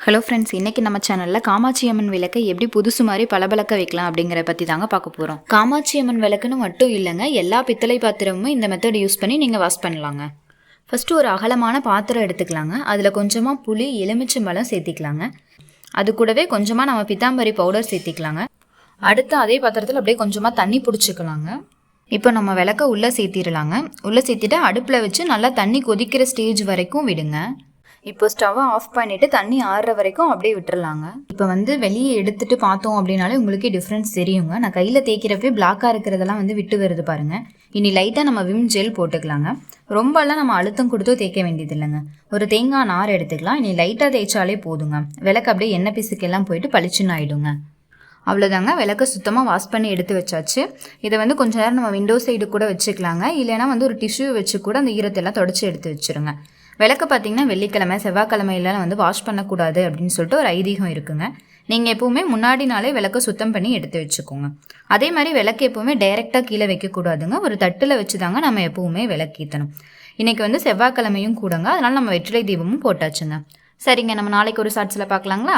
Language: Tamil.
ஹலோ ஃப்ரெண்ட்ஸ், இன்றைக்கி நம்ம சேனலில் காமாட்சி அம்மன் விளக்கை எப்படி புதுசு மாதிரி பளபளக்க வைக்கலாம் அப்படிங்கிற பற்றி தாங்க பார்க்க போகிறோம். காமாட்சி அம்மன் விளக்குன்னு மட்டும் இல்லைங்க, எல்லா பித்தளை பாத்திரமும் இந்த மெத்தட் யூஸ் பண்ணி நீங்கள் வாஷ் பண்ணலாங்க. ஃபஸ்ட்டு ஒரு அகலமான பாத்திரம் எடுத்துக்கலாங்க. அதில் கொஞ்சமாக புளி, எலுமிச்சம்பழம் சேர்த்திக்கலாங்க. அது கூடவே கொஞ்சமாக நம்ம பித்தாம்பரி பவுடர் சேர்த்திக்கலாங்க. அடுத்து அதே பாத்திரத்தில் அப்படியே கொஞ்சமாக தண்ணி பிடிச்சிக்கலாங்க. இப்போ நம்ம விளக்க உள்ளே சேர்த்திடலாங்க. உள்ளே சேர்த்திட்டு அடுப்பில் வச்சு நல்லா தண்ணி கொதிக்கிற ஸ்டேஜ் வரைக்கும் விடுங்க. இப்போ ஸ்டவ்வை ஆஃப் பண்ணிவிட்டு தண்ணி ஆறுற வரைக்கும் அப்படியே விட்டுறலாங்க. இப்போ வெளியே எடுத்துகிட்டு பார்த்தோம் அப்படின்னாலே உங்களுக்கே டிஃப்ரென்ஸ் தெரியுங்க. நான் கையில் தேய்க்கிறப்பே பிளாக்காக இருக்கிறதெல்லாம் விட்டு வருது பாருங்கள். இனி லைட்டாக நம்ம விம் ஜெல் போட்டுக்கலாங்க. ரொம்பலாம் நம்ம அழுத்தம் கொடுத்தோ தேய்க்க வேண்டியது இல்லைங்க. ஒரு தேங்காய் நார் எடுத்துக்கலாம். இனி லைட்டாக தேய்ச்சாலே போதுங்க. விளக்கு அப்படியே எண்ணெய் பிசுக்கெல்லாம் போயிட்டு பளிச்சுன்னு ஆகிடுங்க. அவ்வளோதாங்க, விளக்க சுத்தமாக வாஷ் பண்ணி எடுத்து வச்சாச்சு. இதை கொஞ்ச நேரம் நம்ம விண்டோ சைடு கூட வச்சுக்கலாங்க. இல்லைனா ஒரு டிஷ்யூ வச்சு கூட அந்த ஈரத்தெல்லாம் தொடச்சி எடுத்து வச்சுருங்க. விளக்கு பார்த்திங்கன்னா வெள்ளிக்கிழமை செவ்வாய்க்கிழமையிலாம் வாஷ் பண்ணக்கூடாது அப்படின்னு சொல்லிட்டு ஒரு ஐதீகம் இருக்குங்க. நீங்கள் எப்போவுமே முன்னாடி நாளே விளக்க சுத்தம் பண்ணி எடுத்து வச்சுக்கோங்க. அதே மாதிரி விளக்கு எப்போவுமே டைரெக்டாக கீழே வைக்கக்கூடாதுங்க. ஒரு தட்டில் வச்சு தாங்க நம்ம எப்போவுமே விளக்கேற்றணும். இன்றைக்கி செவ்வாய்க்கிழமையும் கூடங்க, அதனால் நம்ம வெற்றிலை தீபமும் போட்டாச்சுங்க. சரிங்க, நம்ம நாளைக்கு ஒரு ஷார்ட்ஸில் பார்க்கலாங்களா?